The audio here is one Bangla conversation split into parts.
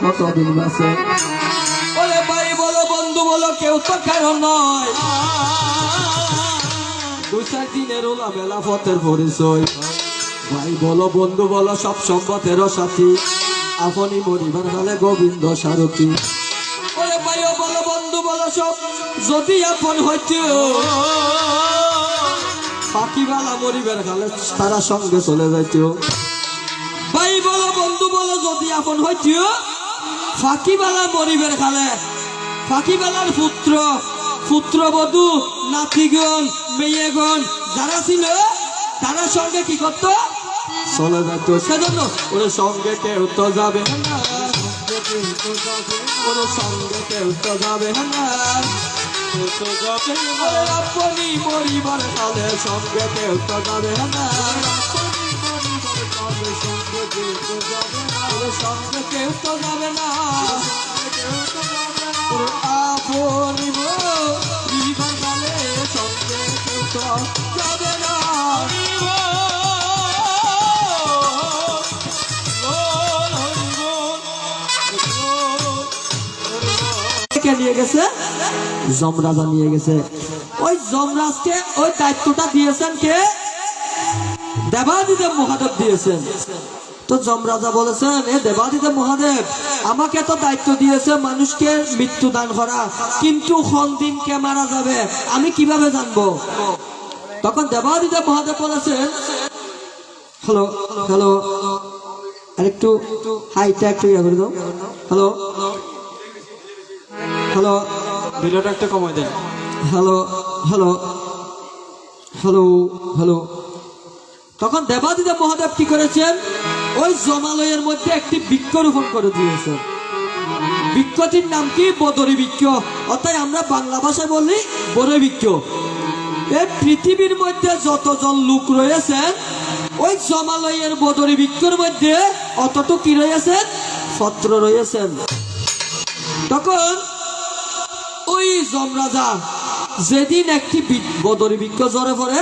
কতদিন বাঁচে। ওরে ভাই বলো বন্ধু বলো কেউ তো কারণ নয়, 2-4 দিনের ওলা বেলা পথের পরিচয়। ভাই বলো বন্ধু বলো সব সম্পদের সাথী, আপনি মরিবার কালে গোবিন্দ সারথী। ওরে ভাই বলো বন্ধু বলো সব যদি আপন হইতো, পাখিবালা মরিবার কালে তারা সঙ্গে চলে যাইত। ভাই বলো বন্ধু বলো যদি আপন হইতো, ফাঁকিবালা মরিবার কালে ফাঁকিবালার পুত্রবধূ নাতিগণ মেয়েগণ যারা ছিল তারা সঙ্গে কি করতো, চলে যেত। সেজন্য ওর সঙ্গে কেউ তো যাবে না, ওর সঙ্গে কেউ তো যাবে না, আপনি মরিবার কালে সঙ্গে কেউ তো যাবে না, ওর সঙ্গে কেউ তো যাবে না, আপনি মরিবার কালে সঙ্গে কেউ তো যাবে না। নিয়ে গেছে যমরাজা নিয়ে গেছে। ওই যমরাজকে ওই দায়িত্বটা দিয়েছেন কে, দেবাদিদেব মহাদেব দিয়েছেন। তো যমরাজা বলেছেন এ দেবাদিদেব মহাদেব আমাকে তো দায়িত্ব দিয়েছে মানুষকে মৃত্যু দান করা, কিন্তু কোন দিন কে মারা যাবে আমি কিভাবে জানবো। তখন দেবাদিদেব মহাদেব বলেছেন হ্যালো হ্যালো আরেকটু হাইটা একটু ইয়ে করে দাও, হ্যালো হ্যালো ভিডিওটা একটু কমাই দেন, হ্যালো হ্যালো হ্যালো হ্যালো। তখন দেবাদিদেব মহাদেব কি করেছেন, ওই জমালয়ের মধ্যে একটি বৃক্ষ রোপণ করে দিয়েছেন। বৃক্ষটির নাম কি, বদরী বৃক্ষ, অর্থাৎ আমরা বাংলা ভাষায় বলি বদরী বৃক্ষ। এই পৃথিবীর মধ্যে যতজন লোক রয়েছেন ওই জমালয়ের বদরী বৃক্ষের মধ্যে অতটুকু কি রয়েছেন, পত্র রয়েছেন। তখন ওই যমরাজা যেদিন একটি বদরী বৃক্ষ জ্বরে পড়ে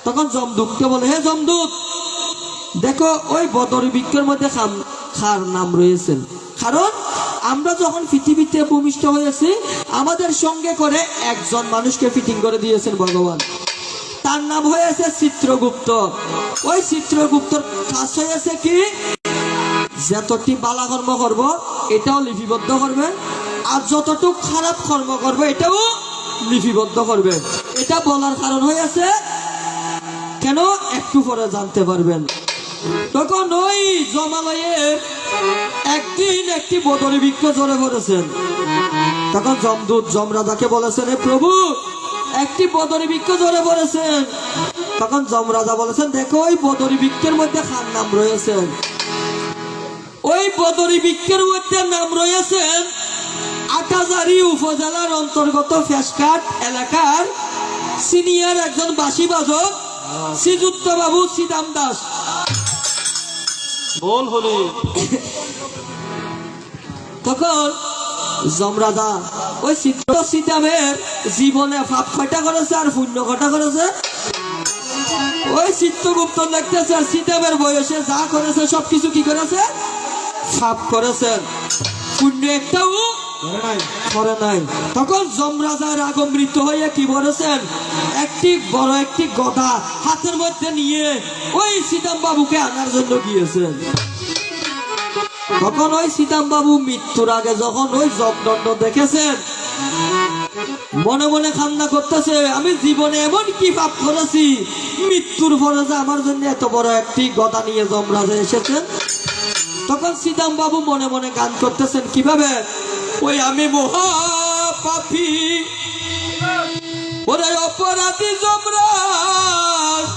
তখন যমদূতকে বলে হে যমদূত দেখো ওই বদরী বৃক্ষের মধ্যে খার নাম রয়েছেন, কারণ আমরা যখন পৃথিবীতে ভূমিষ্ঠ হয়েছি আমাদের সঙ্গে করে একজন মানুষকে ফিটিং করে দিয়েছেন ভগবান, তার নাম হয়েছে চিত্রগুপ্ত। ওই চিত্রগুপ্তর কাজ হয়েছে কি, যতটি বালা কর্ম করব এটাও লিপিবদ্ধ করবে, আর যতটুকু খারাপ কর্ম করবে এটাও লিপিবদ্ধ করবে। এটা বলার কারণ হয়েছে কেন একটু পরে জানতে পারবেন। তখন ওই জমালয়ে একদিন একটি বদরী বৃক্ষ জ্বরে পড়েছেন। তখন যমদূত যমরাজাকে বলেছেন হে প্রভু একটি বদরী বৃক্ষ জ্বরে পড়েছেন। তখন যমরাজা বলেছেন দেখো ওই বদরী বৃক্ষের মধ্যে খান নাম রয়েছেন, ওই বদরী বৃক্ষের মধ্যে নাম রয়েছেন আটাজারি উপজেলার অন্তর্গত ফেসকাট এলাকার সিনিয়র একজন বাঁশি বাজক শ্রীযুক্ত বাবু শ্রীদাম দাস। বল হলি। তখন যমরাজা ওই শ্রীদামের জীবনে পাপ কয়টা করেছে আর পুণ্য কয়টা করেছে, ওই চিত্রগুপ্ত দেখতেছে শ্রীদামের বয়সে যা করেছে সবকিছু কি করেছে, পাপ করেছেন, পুণ্য একটাও করে নাই। তখন যমরাজার আগমৃত হয়ে কি বলেছেন, একটি বড় একটি গদা হাতের মধ্যে নিয়ে ওই সীতাম বাবুকে আনার জন্য গিয়েছেন। তখন ওই সীতাম বাবু মৃত্যুর আগে যখন ওই জগদণ্ড দেখেছেন মনে মনে কান্না করতেছে আমি জীবনে এমন কি পাপ করেছি, মৃত্যুর পরে যে আমার জন্য এত বড় একটি গদা নিয়ে যমরাজা এসেছেন। তখন সীতাম বাবু মনে মনে গান করতেছেন কিভাবে, ওই আমি মহা পাপী ওরে অপরাধী যমরাজ,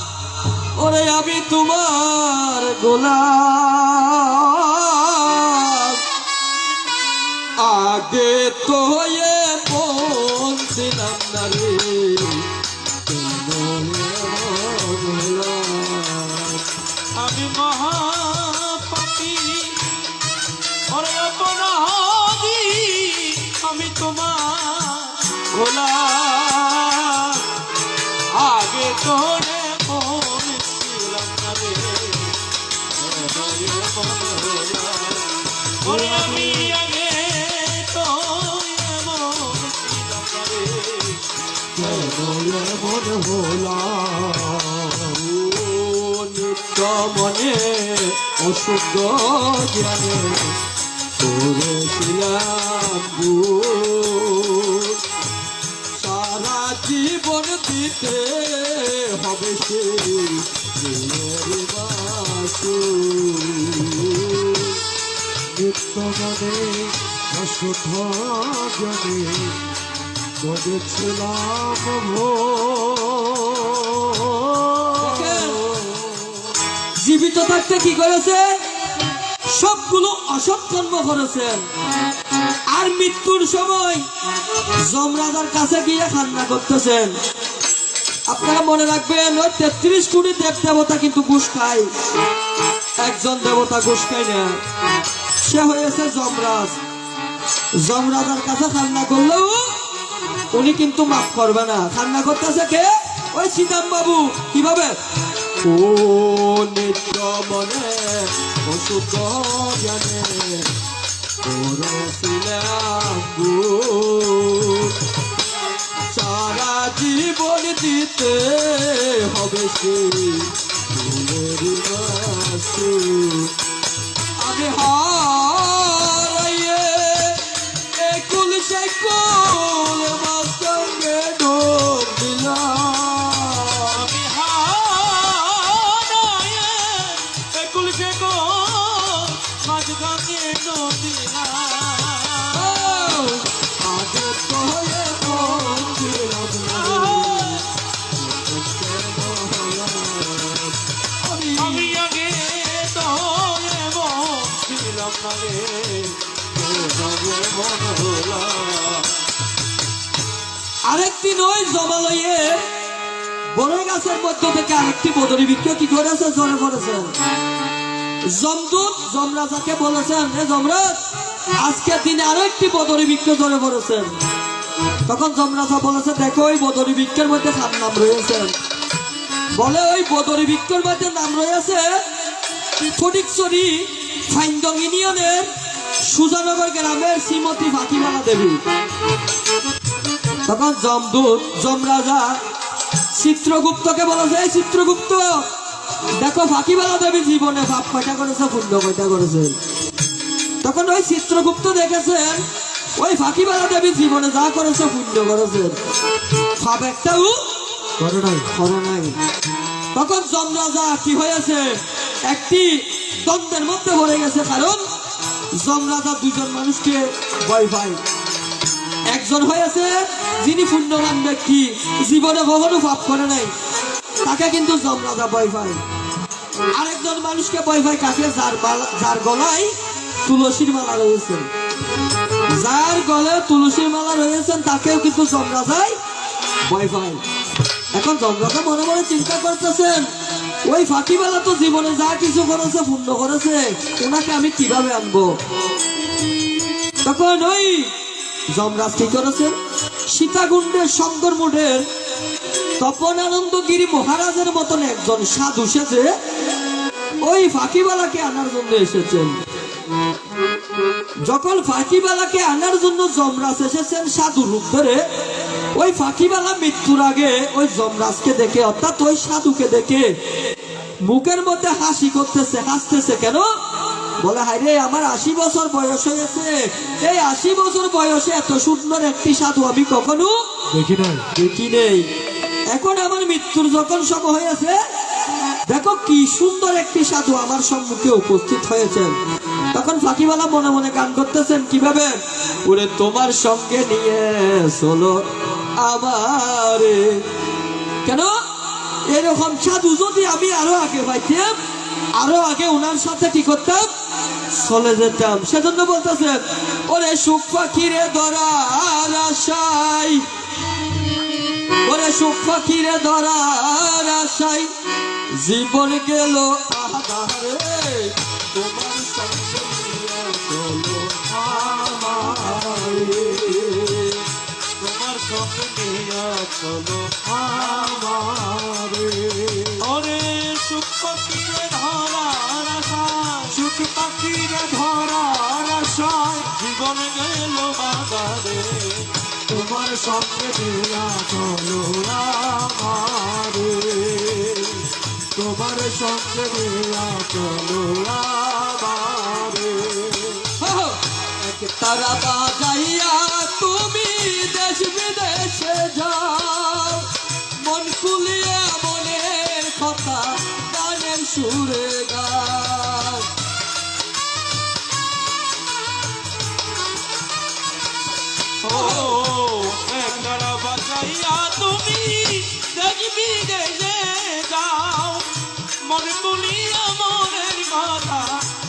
ওরে আমি তোমার গোলাম, আগে তো বলছিলাম না রে আমি মহাপাপী ওরে অপরাধী, আমি তোমার গোলাম, আগে তোরে বলছিলাম না রে ওরে আমি আগে তো এমন ছিলাম না রে। মনে হলাম নিত্য মনে অশুদ্ধ জ্ঞানে করেছিলাম ভুল। সারা জীবন দিতে হবে সে নিত্য মনে অশুদ্ধ জ্ঞানে করেছিলাম জীবিত থাকতে কি করেছে? সবগুলো অসৎ কর্ম করেছেন। আর মৃত্যুর সময় যমরাজার কাছে গিয়ে কান্না করতেছেন। আপনারা মনে রাখবেন, ওই 33 কোটি দেব দেবতা কিন্তু ঘুষ খায়, একজন দেবতা ঘুষ খায় না, সে হয়েছে যমরাজ। যমরাজার কাছে কান্না করলেও উনি কিন্তু মাফ করবে না। কান্না করতেছে কে? ওই সীতাম বাবু। কিভাবে? ও নিত্য মনে অশুদ্ধ জ্ঞানে করেছিলাম ভুল। সারা জীবন দিতে হবে সে ভুলের মাসুল। আমি হারাইয়ে একুল সেকুল মাঝখানে ডোব দিলাম। আমি হারাইয়ে একুল সেকুল মাঝখানে ডোব দিলাম। আগে তো হয়ে বলছিলাম না আমি আগে তো এমন ছিলাম না রে। মন হলো আরেকদিন ওই জমালয়ে বড়ই গাছের মধ্য থেকে আরেকটি বদরি বৃক্ষ কি করেছে? জ্বরে পড়েছেন। যমদূত যমরাজাকে বলেছেন, হে যমরাজ, আজকের দিনে আরো একটি বদরি বৃক্ষ জ্বরে পড়েছেন। তখন যমরাজা বলেছে, দেখো ওই বদরি বৃক্ষের মধ্যে সাত নাম রয়েছে। বলে ওই বদরি বৃক্ষের মধ্যে নাম রয়েছে ফটিকছড়ি ফাইন্দং ইউনিয়নের সুজানগর গ্রামের শ্রীমতী ফাতিমালা দেবী। তখন যমদূত যমরাজা চিত্রগুপ্তকে বলেছে, এই চিত্রগুপ্ত, দেখো ফাঁকিবালা দেবী জীবনে পাপ কয়টা করেছে, পুণ্য কয়টা করেছে। তখন ওই চিত্রগুপ্ত দেখেছেন ওই ফাঁকিবালা দেবী জীবনে যা করেছে পুণ্য করেছে, পাপ একটাও করে নাই। তখন যমরাজা কি হয়েছে? একটি দ্বন্দ্বের মধ্যে পড়ে গেছে। কারণ যমরাজা দুজন মানুষকে ভয় পায়। একজন হয়েছে যিনি পুণ্যবান ব্যক্তি, জীবনে কখনো পাপ করে নাই, তাকে কিন্তু যমরাজা ভয় পায়। আরেকজন মানুষকে ভয় পায় কাকে? যার গলায় তুলসীর মালা রয়েছে। যার গলায় তুলসীর মালা রয়েছেন তাকেও কিন্তু যমরাজাই ভয় পায়। এখন যমরাজা মনে মনে চিন্তা করতেছেন, ওই ফাঁকিবালা তো জীবনে যা কিছু করেছে পুণ্য করেছে, ওনাকে আমি কিভাবে আনবো? তখন ওই যমরাজ কি করেছেন? সীতাকুণ্ডের শঙ্করমুডের তপনানন্দগিরি মহারাজের মতন একজন সাধু সেজে ওই ফাঁকিবালাকে আনার জন্য এসেছেন। যখন ফাঁকিবালাকে আনার জন্য যমরাজ এসেছেন সাধু রূপ ধরে, ওই ফাঁকিবালা মৃত্যুর আগে ওই যমরাজকে দেখে, অর্থাৎ ওই সাধুকে দেখে মুখের মধ্যে হাসি করতেছে। হাসতেছে কেন? বলে, হায় রে, আমার 80 বছর বয়স হয়েছে, এই 80 বছর বয়সে এত সুন্দর একটি সাধু আমি কখনো দেখি নেই। এখন আমার মৃত্যুর যখন সময় হয়েছে, দেখো কি সুন্দর একটি সাধু আমার সম্মুখে উপস্থিত হয়েছেন। তখন ফাঁকিওয়ালা মনে মনে গান করতেছেন, কিভাবে? ওরে তোমার সঙ্গে নিয়ে চলো আমারে। কেন? এরকম সাধু যদি আমি আরো আগে পাইতাম, আরো আগে ওনার সাথে কি করতাম? চলে যেতাম। সেজন্য বলতেছে, ওরে সুখ পাখিরে ধরার আশায়, ওরে সুখ পাখিরে ধরার আশায় জীবন গেল আধারে, তোমার সঙ্গে নিয়ে চলো আমারে, তোমার সঙ্গে নিয়ে চলো আমারে। ওরে সুখ পাখিরে ধরার আশা, সুখ পাখিরে ধরার আশায় জীবন গেল বাগানে তোমার সঙ্গে দিয়া চলো আমারে, তোমার সঙ্গে দিয়া চলো আমারে। এক তারা বাজাইয়া তুমি দেশ বিদেশে যাও, মন খুলিয়া মনের কথা গানের সুরে গাও। ও একলা বাজাইয়া তুমি দেখবি দেশে যাও, মন তুলিয়া মনের কথা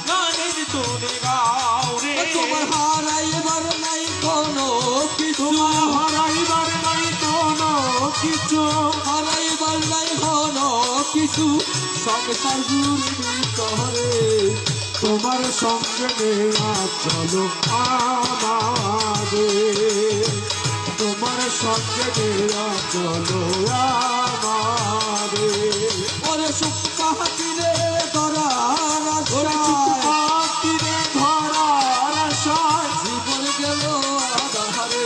গানের তোরে গাও রে। তোমার হারাইবার নাই কোনো কিছু, হারাইবার নাই কোনো কিছু, হারাইবার নাই কোনো কিছু, সংসার জুড়বি তরে তোমার সঙ্গে নেয়া চলো আমারে, তোমার সঙ্গে নেয়া চলো আমারে। ওরে সুখ পাহাতিরে ধরার আশায়, পাখিরে ধরার আশায় জীবন গেল আধারে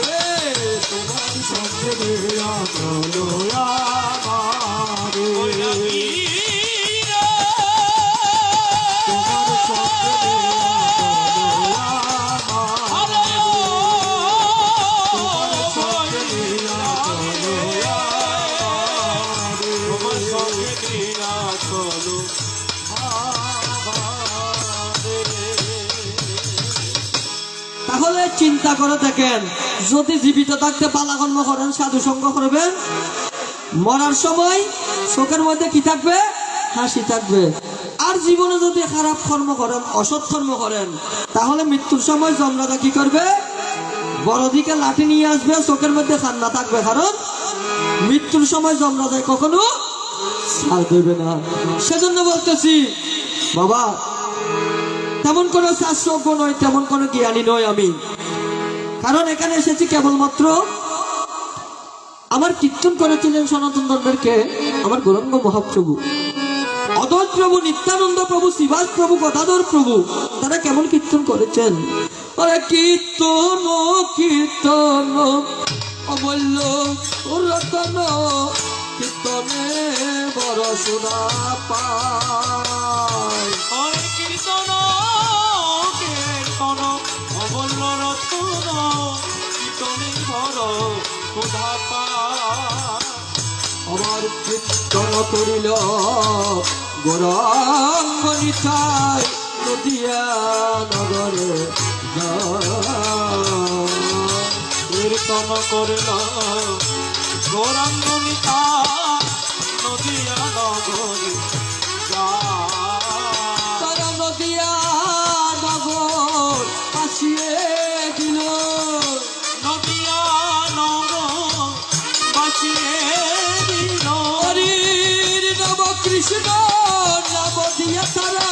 তোমার সঙ্গে নেয়া চলো আমারে, ওইরা বীরা তোমার সঙ্গে নেয়া চলো তাহলে চিন্তা করে দেখেন, যদি জীবিত থাকতে পালাকর্ম করেন, সাধু সঙ্গ করবেন, মরার সময় চোখের মধ্যে কি থাকবে? হাসি থাকবে। আর জীবনে যদি খারাপ কর্ম করেন, অসৎ কর্ম করেন, তাহলে মৃত্যুর সময় যমরাজা কি করবে? বড় দিকে লাঠি নিয়ে আসবে, চোখের মধ্যে কান্না থাকবে, কারণ মৃত্যুর সময় যমরাজায় কখনো ছাড় দেবে না। সেজন্য বলতেছি বাবা, তেমন কোনো শাস্ত্রজ্ঞ নয়, তেমন কোনো জ্ঞানী নয় আমি, কারণ এখানে এসেছি কেবলমাত্র আমার কীর্তন করেছিলেন সনাতন ধর্মের কে? আমার গৌরাঙ্গ মহাপ্রভু, অদ্বৈত প্রভু, নিত্যানন্দ প্রভু, শ্রীবাস প্রভু, গদাধর প্রভু, তারা কেমন কীর্তন করেছেন। আরে কীর্তন কীর্তন অমূল্য রতন, কীর্তনে বড় সোনা পায়। হরে কীর্তন কীর্তন অমূল্য রত্ন, কীর্তনে বড় ক্ষুধা পায়। আমার কীর্তন করিল গৌরাঙ্গ নিতাই, নদিয়া নগরে কীর্তন করল গৌরাঙ্গ নিতাই, নদিয়া নগরে যায়। তারা নদিয়া নগর পাশিয়ে দিল, নদিয়া নগর বাঁচিয়ে দিল। হরির নব কৃষ্ণ নাম দিয়া তারা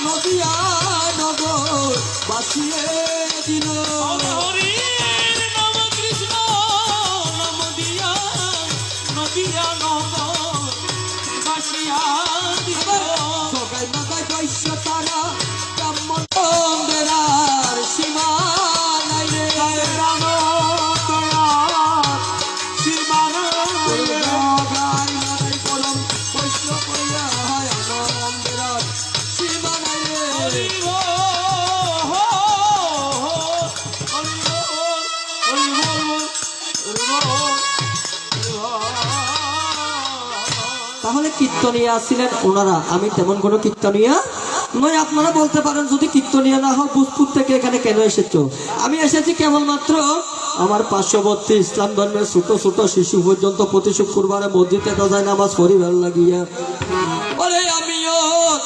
নদিয়া নগর বাসিয়ে দিল। হরির নাম কৃষ্ণ নাম দিয়া নদিয়া নগর বাঁচিয়া দিল। সবাই মাথায় বৈশ্য তারা ব্রাহ্মণ বন্দেরার সীমা নাই রে। গাই মাথায় কলম বৈশ্য করিয়া হয় আনন্দেরার সীমা নাই রে। হরি বল, হরি বল, হরি বল, হরি বল। তাহলে কীর্তনিয়া আসছিলেন ওনারা, আমি তেমন কোনো কীর্তনিয়া নয়। আপনারা বলতে পারেন যদি কীর্তনিয়া না হয় ভূতপুর থেকে এখানে কেন এসেছো? আমি এসেছি কেবলমাত্র আমার পার্শ্ববর্তী ইসলাম ধর্মের ছোট ছোট শিশু পর্যন্ত প্রতি শুক্রবারে মসজিদে দাদায় নামাজ পরিবার লাগিয়া, ওরে আমিও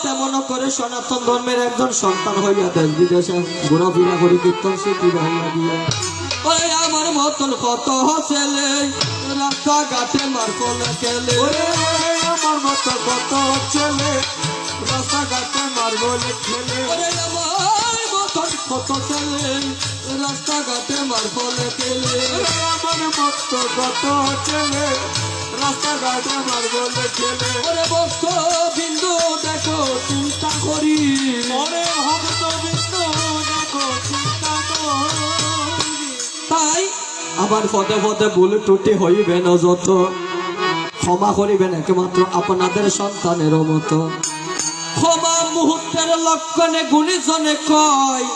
তেমন করে সনাতন ধর্মের একজন সন্তান হইয়া দেশ বিদেশে ঘোরাফেরা করি কীর্তন শিখি ভাল লাগিয়া। ওরে আমার মতন কত ছেলে রাস্তাঘাটে মারফলে খেলে, আমার মতো কত ছেলে রাস্তাঘাটে মার্বলে খেলে, ওরে আমার মতন কত ছেলে রাস্তাঘাটে মারফলে খেলে। আমার মতো কত ছেলে রাস্তাঘাটে মার্বলে খেলে। ওরে ভক্ত বিন্দু দেখো চিন্তা করি, ওরে ভক্ত বিষ্ণু দেখো চিন্তা আমার পদে পদে ভুল ত্রুটি হইবে না যত, ক্ষমা করিবেন একমাত্র আপনাদের সন্তানের মতো। ক্ষমা মুহূর্তের লক্ষণে গুণীজনে কয়,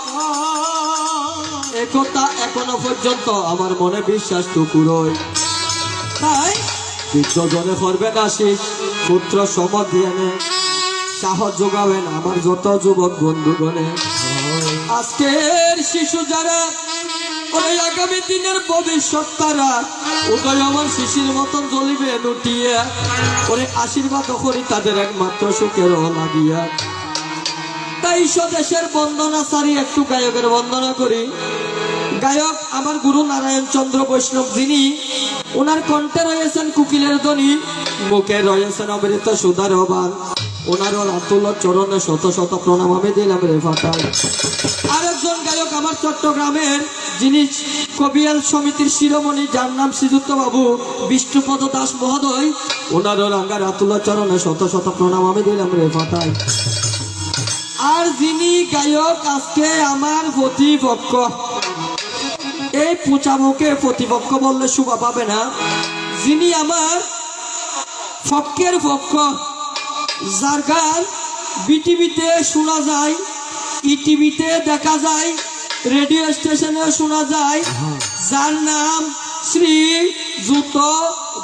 একথা এখনো পর্যন্ত আমার মনে বিশ্বাস টুকুরই। তাই বৃদ্ধজনে করবেন আশিস, পুত্র সম দিয়ে সাহস যোগাবেন আমার যত যুবক বন্ধুগণে। আজকের শিশু যারা, ওই আগামী দিনের ভবিষ্যৎ তারা, উদয় আমার শিশির মতন জ্বলিবে লুটিয়ে, ওরে আশীর্বাদ করি তাদের একমাত্র সুখেরও লাগিয়া। তাই স্বদেশের বন্দনা সারি একটু গায়কের বন্দনা করি। গায়ক আমার গুরু নারায়ণ চন্দ্র বৈষ্ণব, যিনি ওনার কণ্ঠে রয়েছেন কুকিলের ধ্বনি, মুখে রয়েছেন অমৃত সুধার বান। ওনার আতুল চরণে শত শত প্রণাম আমি দিলাম রে ফাটাই। আরেকজন গায়ক আমার চট্টগ্রামের, যিনি কবিয়াল সমিতির শিরোমণি, যার নাম শ্রীযুক্ত বাবু বিষ্ণুপদ দাস মহোদয়, ওনার রাঙ্গার আতুল চরণে শত শত প্রণাম আমি দিলাম রে ফাটাই। আর যিনি গায়ক আজকে আমার প্রতিপক্ষ, এই পুচামুখে প্রতিপক্ষ বললে শোভা পাবে না, যিনি আমার পক্ষের পক্ষ, যার গান বিটিভিতে শোনা যায়, ইটিভিতে দেখা যায়, রেডিও স্টেশনে শোনা যায়, যার নাম শ্রী যুত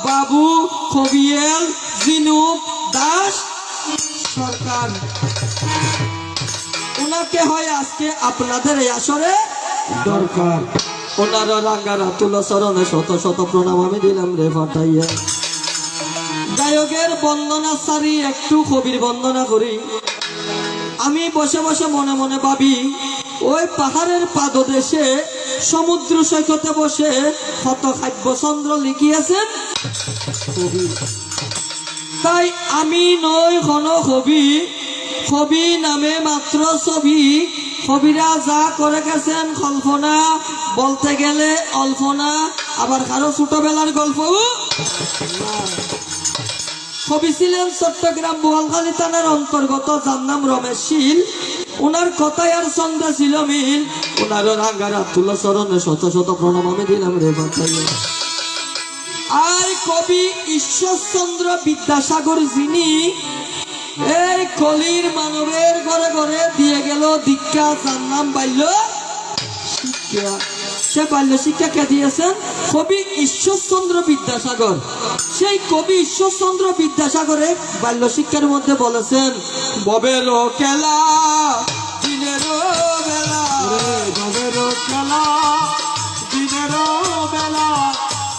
বাবু কবিয়েল জিনুক দাস সরকার। ওনাকে হয় আজকে আপনাদের এই আসরে দরকার। ওনার রাঙ্গার আতুল চরণে শত শত প্রণাম আমি দিলাম রে ফাটাইয়া। গায়কের বন্দনা সারি একটু কবির বন্দনা করি। আমি বসে বসে মনে মনে ভাবি, ওই পাহাড়ের পাদদেশে সমুদ্র সৈকতে বসে কত কাব্যচন্দ্র লিখিয়েছেন কবি। তাই আমি নই কোন কবি, কবি নামে মাত্র ছবি। কবিরা যা করে গেছেন কল্পনা, বলতে গেলে অল্পনা, আবার কারো ছোটবেলার গল্প। কবি ছিলেন চট্টগ্রাম বোয়ালখালী থানার অন্তর্গত, যার নাম রমেশ শীল। ওনার কথায় আর ছন্দে ছিল মিল। ওনার রাঙ্গার আতুল চরণে শত শত প্রণাম আমি দিলাম রে বাতাইয়া। আর কবি ঈশ্বরচন্দ্র বিদ্যাসাগর, যিনি এই কলির মানবের ঘরে ঘরে দিয়ে গেল দীক্ষা, যার নাম বাল্য শিক্ষা। সে বাল্য শিক্ষা কে দিয়েছেন? কবি ঈশ্বরচন্দ্র বিদ্যাসাগর। সেই কবি ঈশ্বরচন্দ্র বিদ্যাসাগরে বাল্য শিক্ষার মধ্যে বলেছেন, ববের খেলা দিনের বেলা, ববের খেলা দিনের বেলা,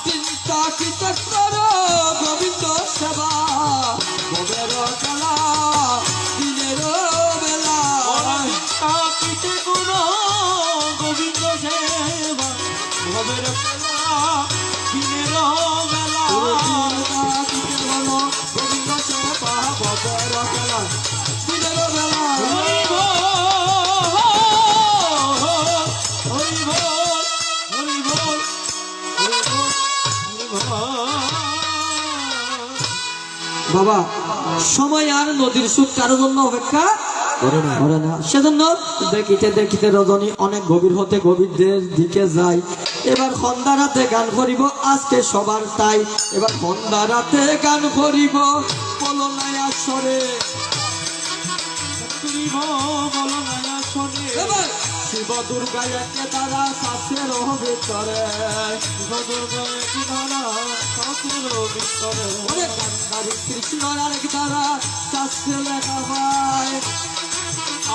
চিন্তা কি চক্র গোবিন্দ সেবা। ববের খেলা দিনের বেলা, পিতে গুরু গোবিন্দ সেবা, ভবের খেলা দিনের বেলা। গোবিন্দ সেবা ববের খেলা দিনের বেলা। হরি বল, হরি বল, হরি বল, হরি বল, হরি বল। বাবা, সময় আর নদীর সুদ কারোর জন্য অপেক্ষা করে না। সেজন্য দেখিতে দেখিতে রজনী অনেক গভীর হতে গভীরদের দিকে যায়। এবার সন্ধ্যা রাতে গান করিব আজকে সবার তাই। এবার সন্ধ্যা রাতে গান করিব বলো নাই আসরে। করিব বল না শোনে, এবার শিব দুর্গা একে দ্বারা শাস্ত্রের ভিতরে, শিব দুর্গা কি ধারা শাস্ত্রের ভিতরে, ওরে গান্ধারী কৃষ্ণ আরেক দ্বারা শাস্ত্রে লেখা হয়।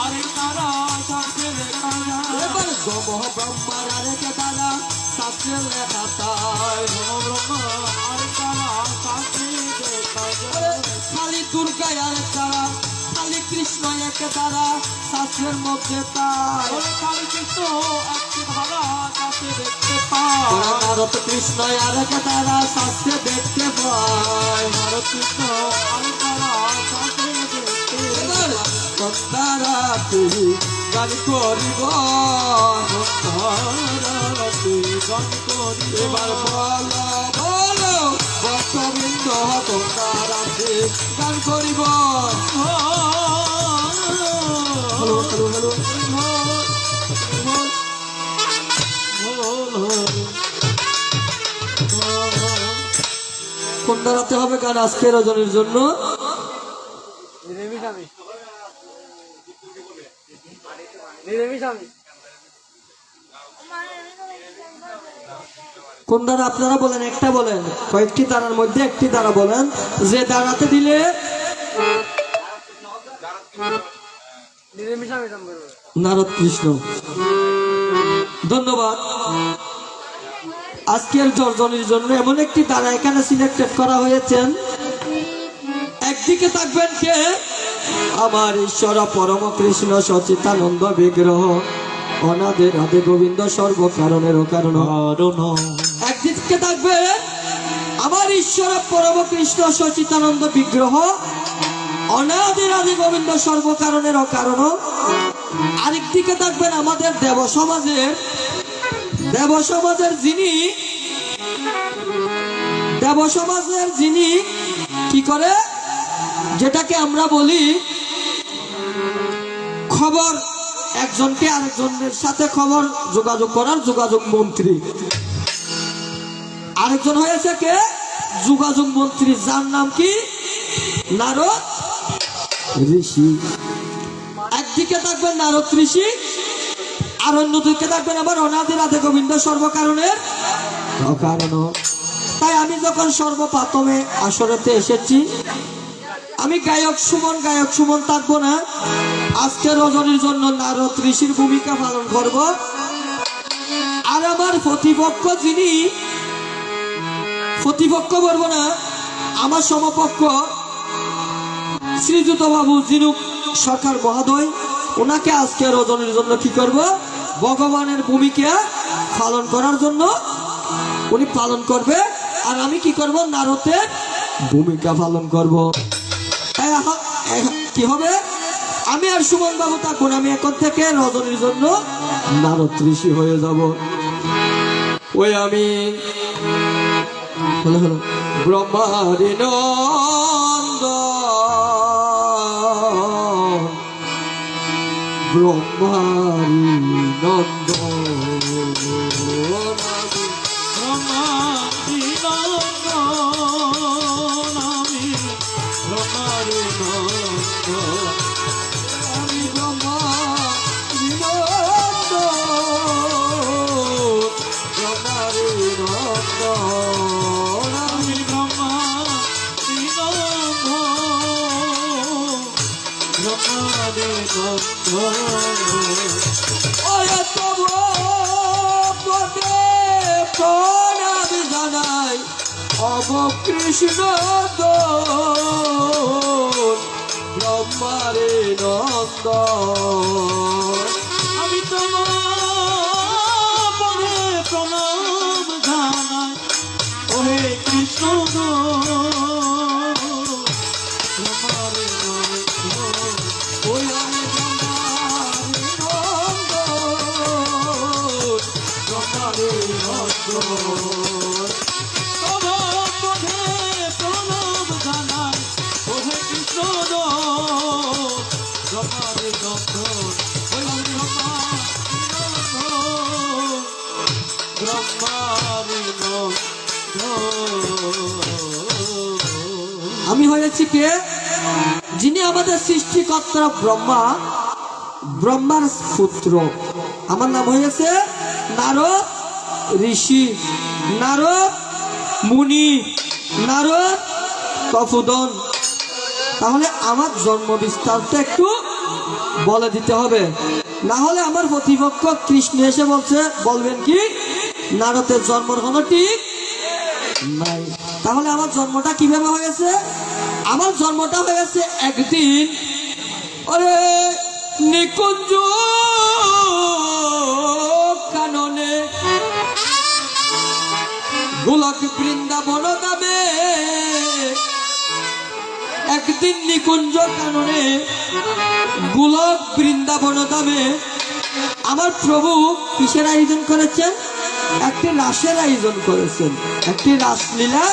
আরেক তারা শাস্ত্রে লেখা যায়। এবার গম ব্রহ্মার আরেক দ্বারা শাস্ত্রে লেখা তাই। ব্রহ্মা আরেক তারা শাস্ত্রে লেখা যায়। খালি দুর্গায় আরেক দ্বারা, খালি কৃষ্ণ এক দ্বারা শাস্ত্রের মধ্যে তাই। ওরে কালী কৃষ্ণ একটি ধারা কাছে দেখতে পায়। ভারত কৃষ্ণ আরেক দ্বারা শাস্ত্রে দেখতে পায়। ভারত কৃষ্ণ আরেক তারা শাস্ত্রে দেখতে এবার পায়। সন্ধ্যারাত্রি গান করিব, সন্ধ্যারাত্রি গান করিব। এবার বলো বলো ভক্তবৃন্দ সন্ধ্যারাত্রি গান করিব। Hello hello hello. কোন দাঁড়াতে হবে গান আজকে রজনীর জন্য? কোন দ্বারা আপনারা বলেন, একটা বলেন, কয়েকটি দ্বারার মধ্যে একটি দ্বারা বলেন যে দাঁড়াতে দিলে নারদ কৃষ্ণ। ধন্যবাদ। আজকের জর্জনীর জন্য এমন একটি দ্বারা এখানে সিলেক্টেড করা হয়েছেন। একদিকে থাকবেন কে? আমার ঈশ্বর পরম কৃষ্ণ সচিতানন্দ বিগ্রহ, অনাদে রাধে গোবিন্দ সর্বকারণের কারণ। একদিকে থাকবে আমার ঈশ্বর পরম কৃষ্ণ সচিতানন্দ বিগ্রহ, অনাদি রাধে গোবিন্দ সর্বকারণের কারণ। আরেকদিকে থাকবেন আমাদের দেব সমাজের যিনি কি করে, যেটাকে আমরা বলি খবর, একজনকে আরেকজনের সাথে খবর যোগাযোগ করার যোগাযোগ মন্ত্রী। আরেকজন হয়েছে কে? যোগাযোগ মন্ত্রী, যার নাম কি? নারদ ঋষি। একদিকে থাকবেন নারদ ঋষি, আর অন্যদিকে থাকবেন আমার অনাদি রাধে গোবিন্দ সর্বকারণের কারণ। তাই আমি যখন সর্বপ্রথমে আসরেতে এসেছি, আমি গায়ক সুমন থাকবো না। আজকে রজনীর জন্য নারদ ঋষির ভূমিকা পালন করব। আর আমার প্রতিপক্ষ যিনি, প্রতিপক্ষ বলবো না, আমার সমপক্ষ শ্রীযুত বাবু জিনুক সরকার মহোদয়, ওনাকে আজকে রজনীর জন্য কি করব, ভগবানের ভূমিকা পালন করার জন্য উনি পালন করবে, আর আমি কি করব, নারদের ভূমিকা পালন করব। কি হবে, আমি আর সুমন বাবু থাকবো না, আমি এখন থেকে রজনীর জন্য নারদ ঋষি হয়ে যাব। ওই আমি ব্রহ্মারি নন্দ, ব্রহ্মারি নন্দ, কৃষ্ণ ব্রহ্মারে নন্দ, আমি তোমার পরে প্রণাম জানাই, ওহে কৃষ্ণ ব্রহ্মারে নন্দ, ওই আমি ব্রহ্মারে নন্দ, আমি হয়েছি কে? যিনি আমাদের সৃষ্টিকর্তা ব্রহ্মা, ব্রহ্মার পুত্র। আমার নাম হয়েছে নারদ ঋষি, নারদ মুনি, নারদ তপোধন। তাহলে আমার জন্ম বিস্তারটা একটু বলে দিতে হবে, না হলে আমার প্রতিপক্ষ কৃষ্ণ এসে বলবেন কি নারদের জন্মর কোনো ঠিক নাই। তাহলে আমার জন্মটা কিভাবে হয়েছে? আমার জন্মটা হয়েছে একদিন ওরে নিকুঞ্জ কাননে, গোলক বৃন্দাবন গাবে। একদিন নিকুঞ্জ কাননে গোলক বৃন্দাবন ধামে আমার প্রভু কিসের আয়োজন করেছেন? একটি রাসের আয়োজন করেছেন, একটি রাসলীলা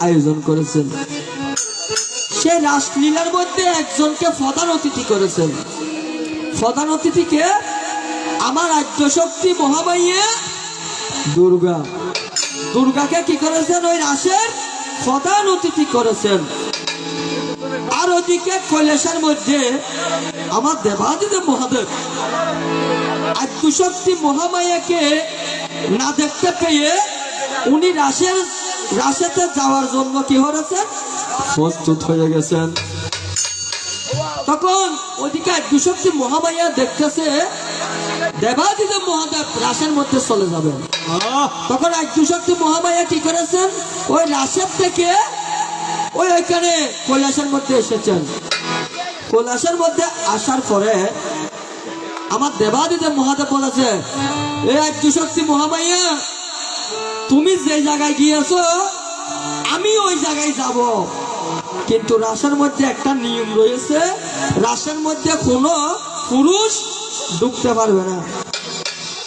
আয়োজন করেছেন। সেই রাসলীলার মধ্যে একজনকে প্রধান অতিথি করেছেন। প্রধান অতিথিকে আমার আদ্যশক্তি মহামাইয়া দুর্গা। দুর্গাকে কি করেছেন? ওই রাসের প্রধান অতিথি করেছেন। আর ওদিকে কৈলাসের মধ্যে আমার দেবাদিদেব মহাদেব আদ্যশক্তি মহামায়াকে না দেখতে পেয়ে উনি রাশেতে যাওয়ার জন্য কি হয়েছেন, প্রস্তুত হয়ে গেছেন। তখন ওদিকে আদ্যশক্তি মহামায়া দেখতেছে দেবাদিদেব মহাদেব রাশের মধ্যে চলে যাবেন। তখন আদ্যশক্তি মহামায়া কি করেছেন, ওই রাশের থেকে ওইখানে কৈলাসের মধ্যে এসেছেন। কৈলাসের মধ্যে আসার পরে আমার দেবাদিদেব মহাদেব বলেছে, এই আদ্যশক্তি মহামায়া, তুমি যে জায়গায় গিয়েছো আমি ওই জায়গায় যাব, কিন্তু রাসের মধ্যে একটা নিয়ম রয়েছে, রাসের মধ্যে কোনো পুরুষ ঢুকতে পারবে না।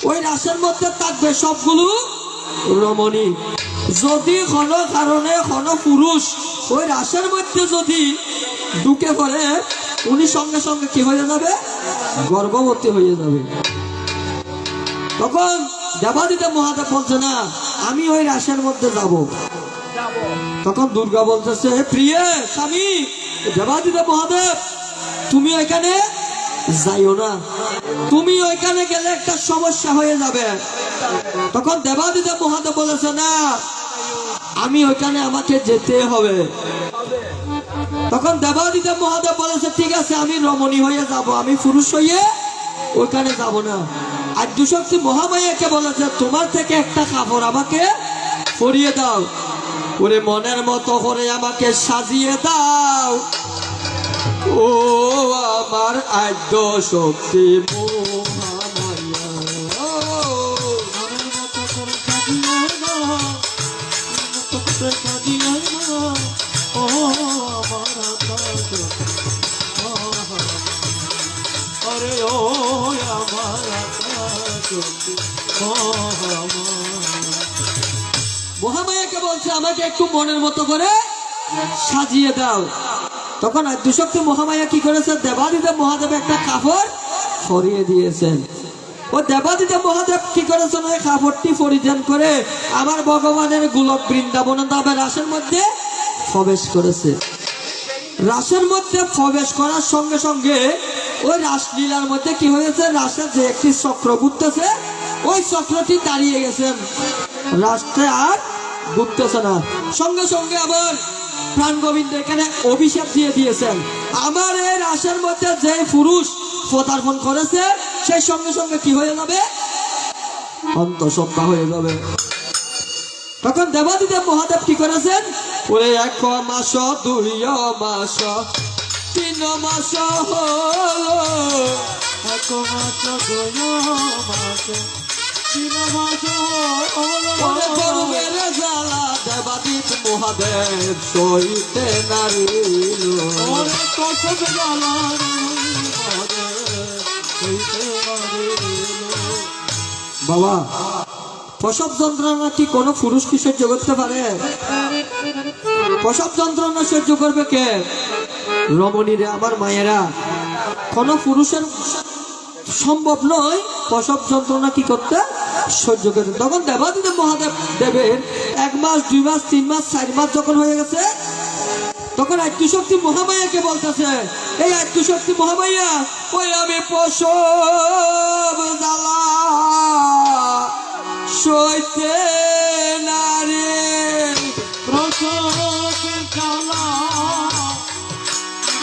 ওই রাসের মধ্যে থাকবে সবগুলো রমণী। যদি কোনো কারণে কোনো পুরুষ ওই রাসের মধ্যে যদি ঢুকে পড়ে, উনি সঙ্গে সঙ্গে কি হয়ে যাবে, গর্ভবতী হয়ে যাবে। তখন দেবাদিদেব মহাদেব বলছে, না আমি ওই রাসের মধ্যে যাব। তখন দুর্গা বলতেছে, প্রিয় স্বামী দেবাদিদেব মহাদেব, তুমি ওইখানে যাইও না, তুমি ওইখানে গেলে একটা সমস্যা হয়ে যাবে। তখন দেবাদিদেব মহাদেব বলেছে, না আমি ওইখানে আমাকে যেতে হবে। তখন দেবাদিদেব মহাদেব বলেছে, ঠিক আছে আমি রমণী হয়ে যাব, আমি পুরুষ হয়ে ওইখানে যাব না। আদ্যশক্তি মহামায়াকে বলেছে, তোমার থেকে একটা কাপড় আমাকে পরিয়ে দাও, ওরে মনের মতো করে আমাকে সাজিয়ে দাও। ও আমার আদ্যশক্তি মহামায়া, মনের মতো করে সাজিয়ে দাও, মতো করে সাজিয়ে দাও, ও আমার আদ্যশক্তি মহামায়া, আরে ও আমার আদ্যশক্তি মহামায়া। মহামায়াকে বলছে, আমাকে একটু মনের মতো করে সাজিয়ে দাও। তখন আদ্যশক্তি মহামায়া কি করেছে, দেবাদিদেব মহাদেব একটা কাপড় পরিয়ে দিয়েছেন। ও দেবাদিদেব মহাদেব কি করেছেন, ওই কাপড়টি পরিধান করে আমার ভগবানের গোলক বৃন্দাবন ধামে রাসের মধ্যে প্রবেশ করেছে। রাসের মধ্যে প্রবেশ করার সঙ্গে সঙ্গে ওই রাসলীলার মধ্যে কি হয়েছে, রাসের যে একটি চক্র ঘুরতেছে, ওই চক্রটি দাঁড়িয়ে গেছেন, রাষ্ট্রে আর ঘুরতেছে না। সঙ্গে সঙ্গে আবার প্রাণ গোবিন্দ এখানে অভিশাপ দিয়ে দিয়েছেন, আমার এই রাসের মধ্যে যে পুরুষ পদার্পণ করেছে সেই সঙ্গে সঙ্গে কি হয়ে যাবে, অন্তঃসত্ত্বা হয়ে যাবে। তখন দেবাদিদেব মহাদেব কি করেছেন, ওরে 1 মাস 2 মাস 3 মাস হলো, 1 মাস 2 মাস 3 মাস ওরে গর্বের জ্বালা দেবাদিদেব মহাদেব সইতে নারিল। ওরে কসব জ্বালা হইতে পারিল। বাবা, প্রসব যন্ত্রণা কি কোনো পুরুষ কি সহ্য করতে পারে? প্রসব যন্ত্রণা সহ্য করবে কে? রমণীরা, আমার মায়েরা, কোনো পুরুষের সম্ভব নয় প্রসব যন্ত্রণা কি করতে, সহ্য করতে। তখন দেবাদিদেব মহাদেব দেবের 1 মাস 2 মাস 3 মাস 4 মাস যখন হয়ে গেছে, তখন আদ্যশক্তি মহামায়াকে বলতেছে, এই আদ্যশক্তি মহামায়া, ওই আমি প্রসব জ্বালা সইতে না রে, প্রসব জ্বালা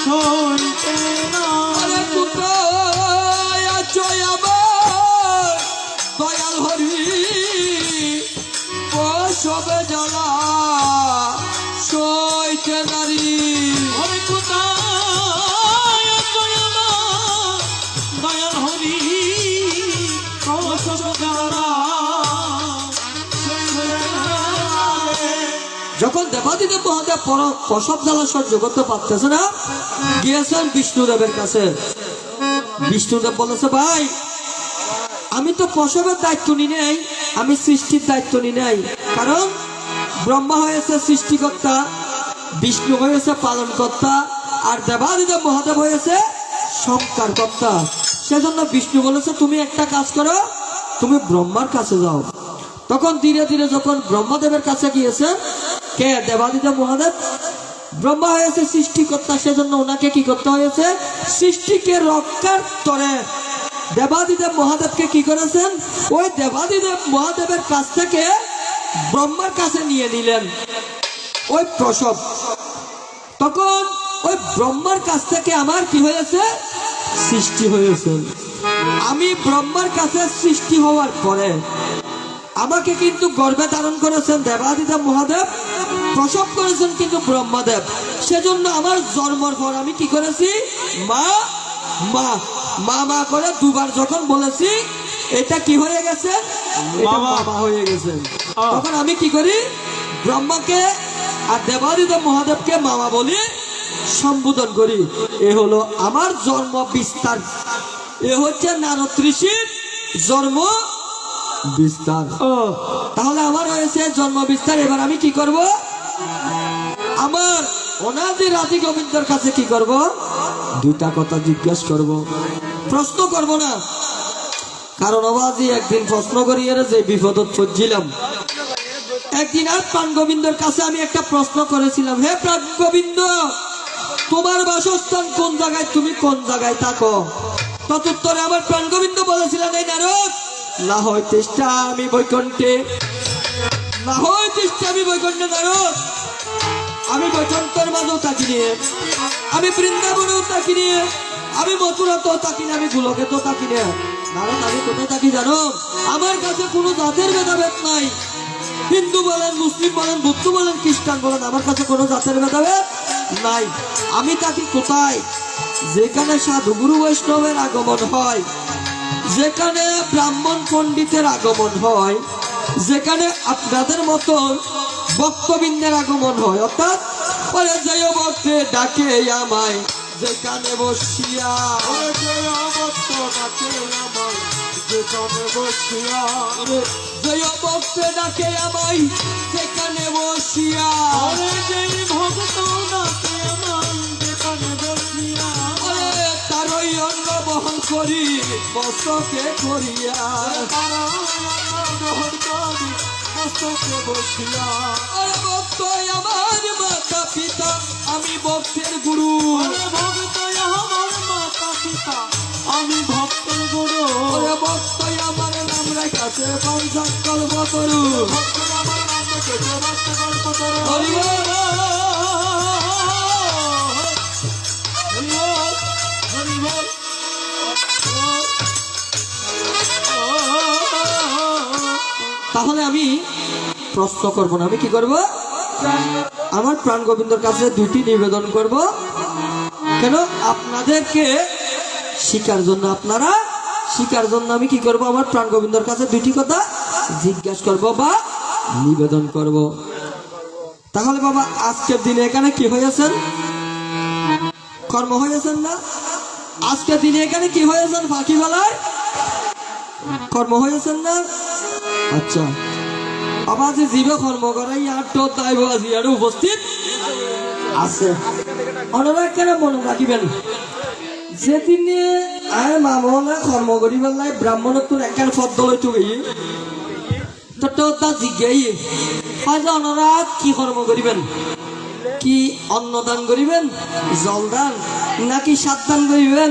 সইতে না আরে কোথায় আছো আমার দয়াল হরি, প্রসব জ্বালা সইতে না রে। ওরে কোথায় আছো আমার দয়াল হরি, প্রসব জ্বালা সইতে না রে। যখন দেবাদিদেব মহাদেব প্রসব জ্বালা সহ্য করতে পারতেছে না, গিয়েছেন বিষ্ণুদেবের কাছে। বিষ্ণুদেব বলেছে, ভাই আমি তো প্রসবের দায়িত্ব নি নেই, আমি সৃষ্টির দায়িত্ব নি নেই। কারণ ব্রহ্মা হয়েছে সৃষ্টিকর্তা, বিষ্ণু হয়েছে পালনকর্তা, আর দেবাদিদেব মহাদেব হয়েছে সংস্কারকর্তা। সেজন্য বিষ্ণু বলেছে, তুমি একটা কাজ করো, তুমি ব্রহ্মার কাছে যাও। তখন ধীরে ধীরে যখন ব্রহ্মদেবের কাছে গিয়েছে, কে? দেবাদিদেব মহাদেব। ব্রহ্মা হয়েছে সৃষ্টিকর্তা, সেজন্য ওনাকে কি করতে হয়েছে? সৃষ্টিকে রক্ষার তরে দেবাদিদেব মহাদেবকে কি করেছেন? ওই দেবাদিদেব মহাদেবের কাছ থেকে ব্রহ্মার কাছে নিয়ে নিলেন ওই প্রসব। তখন ওই ব্রহ্মার কাছ থেকে আমার কি হয়েছে? সৃষ্টি হয়েছে। আমি ব্রহ্মার কাছে সৃষ্টি হওয়ার পরে আমাকে কিন্তু গর্ভে ধারণ করেছেন দেবাদিদেব মহাদেব, প্রসব করেছেন কিন্তু ব্রহ্মদেব। সেজন্য আমার জন্মের পর আমি কি করেছি? মা মা মা মা করে দুবার যখন বলেছি, এটা কি হয়ে গেছে? এটা বাবা হয়ে গেছে। তখন আমি কি করি? ব্রহ্মাকে আর দেবাদিদেব মহাদেবকে মামা বলি, সম্বোধন করি। এ হলো আমার জন্ম বিস্তার। এ হচ্ছে নারদ ঋষির জন্ম বিস্তার। তাহলে আমার হয়েছে জন্ম বিস্তার। এবার আমি কি করব? আমার অনাদি রাধি গোবিন্দর কাছে কি করব? দুইটা কথা জিজ্ঞেস করব, প্রশ্ন করব না। কারণ অবাজি একদিন প্রশ্ন করিয়ে যে বিপদত পড়ছিলাম। একদিন আর প্রাণ গোবিন্দর কাছে আমি একটা প্রশ্ন করেছিলাম, হে প্রাণ গোবিন্দ, তোমার বাসস্থান কোন জায়গায়? তুমি কোন জায়গায় থাকো? তদুত্তরে আমার প্রাণ গোবিন্দ বলেছিলেন, এই নারদ, না হয় চেষ্টা আমি বৈকুণ্ঠে, না হয় চেষ্টা আমি বৈকুণ্ঠে। নারদ, আমি বৈকুণ্ঠের মাঝেও থাকি নিয়ে, আমি বৃন্দাবনেও থাকি নিয়ে, আমি মথুরাতেও থাকি না, আমি গোলকেতেও থাকি না। নারদ, আমি কোথায় থাকি জানো? আমার কাছে কোনো জাতের ভেদাভেদ নাই। হিন্দু বলেন, মুসলিম বলেন, বৌদ্ধ বলেন, খ্রিস্টান বলেন, আমার কাছে কোনো জাতের ভেদাভেদ নাই। আমি থাকি কোথায়? যেখানে সাধু গুরু বৈষ্ণবের আগমন হয়, যেখানে ব্রাহ্মণ পণ্ডিতের আগমন হয়, যেখানে আপনাদের মতন ভক্তবৃন্দের আগমন হয়। অর্থাৎ ওরে জয় ভক্তে ডাকে আমায় যেখানে বসিয়া, ওরে জয় ভক্ত ডাকে আমায় যেখানে বসিয়া, জয় ভক্তে ডাকে আমায় যেখানে বসিয়া, ওরে জয় ভক্ত ডাকে আমায় যেখানে বসিয়া, ওরে তারই অন্ন বহন করি মস্তকে করিয়া, তারা গ্রহণ করি মস্তকে বসিয়া, ওরে ভক্ত আমার মাতা পিতা, আমি ভক্তের গুরু, ওরে ভক্ত আমার মাতা পিতা, আমি ভক্তের গুরু, ওরে ভক্ত আমার নাম রেখাছে পঞ্চাকল বতরু। ভক্ত আমার নাম রেখেছে পঞ্চাকল বতরু। হরি বল। হরি বল, হরি বল। তাহলে আমি প্রশ্ন করব না, আমি কি করব? আমার প্রাণ গোবিন্দর কাছে দুটি নিবেদন করব। কেন? আপনাদেরকে শিকার জন্য, আপনারা শিকার জন্য আমি কি করব? আমার প্রাণ গোবিন্দর কাছে দুটি কথা জিজ্ঞাসা করব বা নিবেদন করব। তাহলে বাবা, আজকের দিনে এখানে কি হয়েছেন? কর্ম হয়েছেন না? আজকের দিনে এখানে কি হয়েছেন? ফাঁকি বেলায় কর্ম হয়েছেন না? আচ্ছা, আবার যে জীবে কর্ম করে ইয়ার তো দায়ব আজি আর উপস্থিত আছে। অনেক কেন মনে রাখিবেন, যেদিনে আয় মামলা কর্ম করি বেলায় ব্রাহ্মণত্ব একার পদ্ম লইতে গেই তো তা জিজ্ঞাই হয়তো ওনারা কি কর্ম করিবেন? কি অন্নদান করিবেন, জলদান, নাকি সাতদান করিবেন,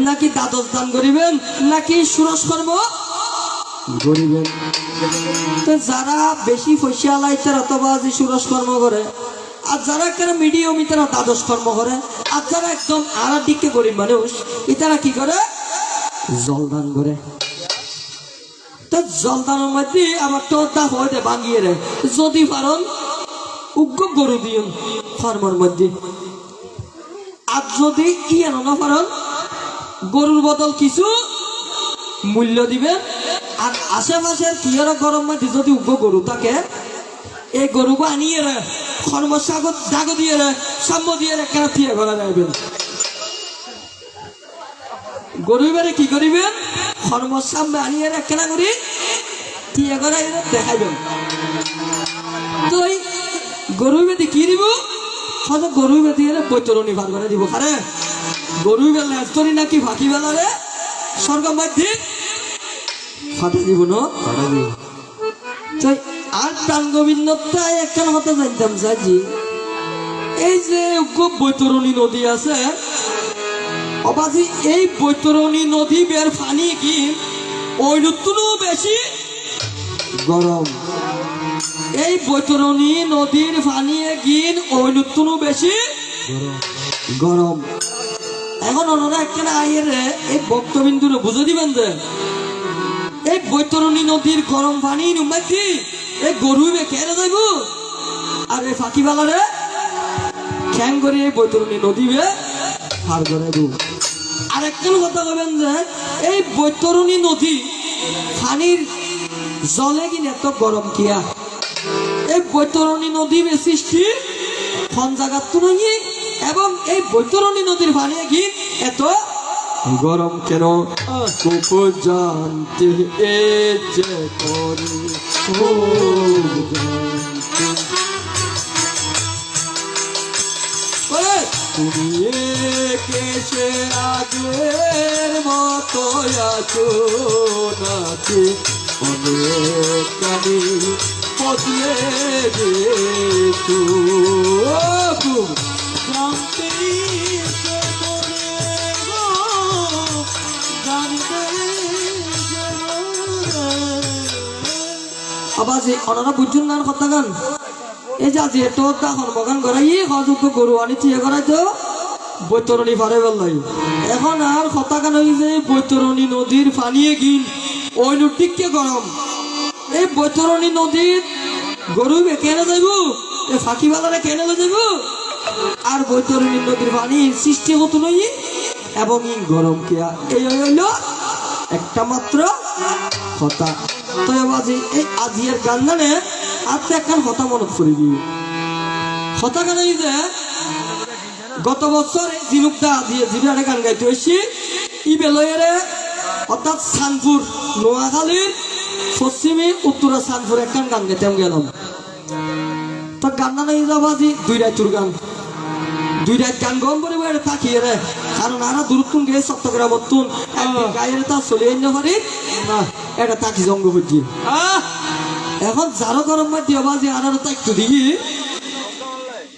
নাকি দ্বাদশ দান করিবেন, নাকি ষোড়শ কর্ম করিবেন? তো যারা বেশি পয়সা লাই তারা অথবা যে ষোড়শ কর্ম করে, আর যারা কেন মিডিয়াম তারা দ্বাদশ কর্ম করে, আর যারা একদম আর দিকে গরিব মানুষ ইতারা কি করে? জলদান করে। তো জলদানের মধ্যে আবার তো তা হয়ে ভাঙিয়ে রে, যদি পারেন উগ্র গরু দিন ফার্মার মধ্যে, আর যদি ইয়ে না পারেন গরুর বদল কিছু মূল্য দিবেন। আর আশেপাশের কিয়ার গরম মধ্যে যদি উগ্র গরু থাকে, এই গরুকে আনিয়ে রে কর্মসাগর জাগ দিয়ে রে সাম্য দিয়ে রে কেন থিয়ে করা যাইবেন। গরু এবারে কি করিবেন? কর্মর সামনে আনিয়ে রে কেনা করি থিয়ে করা দেখাইবেন। তো গরু বেদি কি দিব? হয়তো গরু বেদি বৈতরণী ভাগ করে দিব। আরে গরু বেলা স্তরি নাকি ফাঁকি বেলা রে স্বর্গ মধ্যে ফাটা দিব না, ফাটা দিব। আর প্রাণ গোবিন্দটাই একখান কথা জানতাম সাজি, এই যে বৈতরণী নদী আছে অবাজি, এই বৈতরণী নদী বের পানি কি ওই নতুনও বেশি গরম, এই বৈতরণী নদীর পানি গিন ওই নতুনও বেশি গরম। এখন ওনারা একখানে আইয়ের এই ভক্তবিন্দুরে বুঝে দিবেন যে এই বৈতরণী নদীর গরম পানি নুমাইছি এই গরু খেয়ে যাইব, আর এই ফাঁকিবালারে খ্যাং করে এই বৈতরণী নদী বে হার করে দু। আর একখান কথা বলবেন যে এই বৈতরণী নদী পানির জলে কিনা এত গরম কিয়া, এই বৈতরণী নদী সৃষ্টি খন জায়গার তো নয়, এবং এই বৈতরণী নদীর পানি কি এত গরম কেন খুব জানতে এ যে করি তুমি কেসে আগের মতো আছো নাকি অনেক কানি বদলে গেছো, জানতে ইচ্ছে করে গো, জানতে ইচ্ছে করে। আবার যে ওনারা বুঝছেন না কথা গান, এই যে আজ এত হরমগান করাই হযোগ্য গরু আনি ঠিক করাই তো বৈতরণী পারে বেলাই। এখন আর কথা গান হই যে বৈতরণী নদীর পানিয়ে গিন ওই নদীকে গরম, এই বৈতরণী নদীর গরু কেনে যাইব, এই ফাঁকিবালারে কেনে যাইব, আর বৈতরণী নদীর পানি সৃষ্টি হতো নই এবং ই গরম কেয়া, এই হইল একটা মাত্র কথা। তো বাজি এই আজিয়ার গান গানে আপনি একখান হতা মনত করে দিই, হতা গানে যে গত বছর এই জিনুকটা দিয়ে জিবিয়ারে গান গাইতে হয়েছি ই বেলয়েরে, অর্থাৎ সানপুর নোয়াখালীর পশ্চিমে উত্তরা সানপুর একখান গান গাইতাম গেলাম। তো গান না নাই যাবাজি দুই রাইতুর গান, দুই রাত গান গম করে বাইরে থাকিয়ে রে, কারণ আরা দূরতুন গিয়ে চট্টগ্রামতুন একদিন গায়ের তা চলে আইন পারি না, এটা তাকি জঙ্গ বুঝি। এখন যারো গরম মাঠ দিয়ে বাজি আর তা একটু দিই,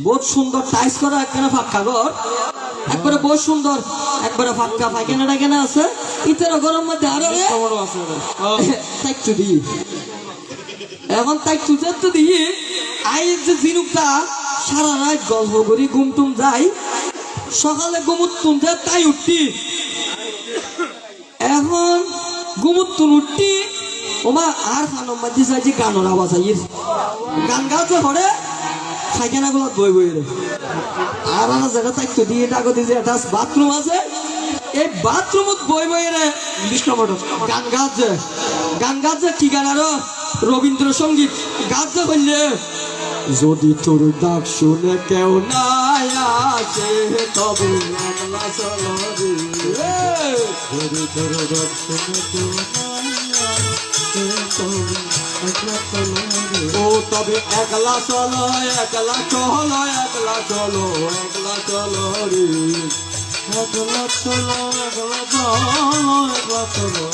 বহুত সুন্দর টাইস করা একখানা ফাঁকা ঘর, একবারে বহুত সুন্দর, একবারে ফাঁকা পায়খানা টাইখানা আছে, ইতার গরম মধ্যে আরো তা একটু দিই। এখন তাই তুই তো দিই আই যে জিনুকটা সারা রাত গল্প করি ঘুমটুম যাই, সকালে ঘুমুতুন যে তাই উঠতি, এখন ঘুমুতুন উঠতি ওমা আর খানম মাঝে চাইছি গানের আওয়াজ আইয়ের, গান গাছে পরে খাইখানা গুলো বই বই রে, আর যেটা তাই তো দিয়ে ডাকতে যে একটা বাথরুম আছে, এই বাথরুমত বই বই রে গান গাছে, গান গাছে কি গান আরো রবীন্দ্রসঙ্গীত গাছে বললে, যদি তোর ডাক শুনে কেউ নাই আসে তবে একলা চলো রে, যদি তোর ডাক শুনে কেউ নাই আসে তবে একলা চলো রে, ও তবে একলা চলো একলা চলো একলা চলো একলা চলো রে, একলা চলো একলা চলো একলা চলো,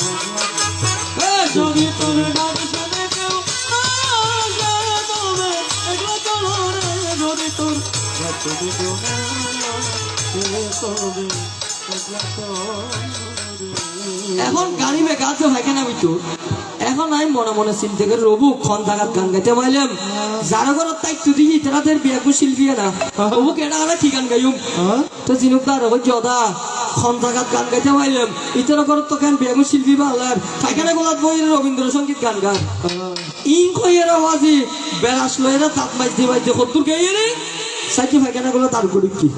যদি তোর ডাক শুনে কেউ না আসে তবে একলা চলো রে, যদি তোর ডাক শুনে কেউ না আসে তবে একলা চলো রে। এখন গাড়ি বেগাতে হয় কেন আমি তোর, এখন আমি মনে মনে চিন্তা করে রবু খন জায়গাত গান গাইতে পাইলাম, যার ঘরের তাই তুই দিই তাদের বিয়াকু শিল্পী না রবু কেটা আর কি গান গাইম, তো জিনুকদার রব জদা খন জায়গাত গান গাইতে পাইলাম, ইতার ঘরের তো কেন বিয়াকু শিল্পী বালার পাইখানা গোলাত বই রবীন্দ্রসঙ্গীত গান গান ইং কইয়ের আওয়াজি বেড়াস লয়েরা তাপ মাইতে মাইতে কত্তুর গাইয়ে রে সাইকে পাইখানা গোলা তার করি কি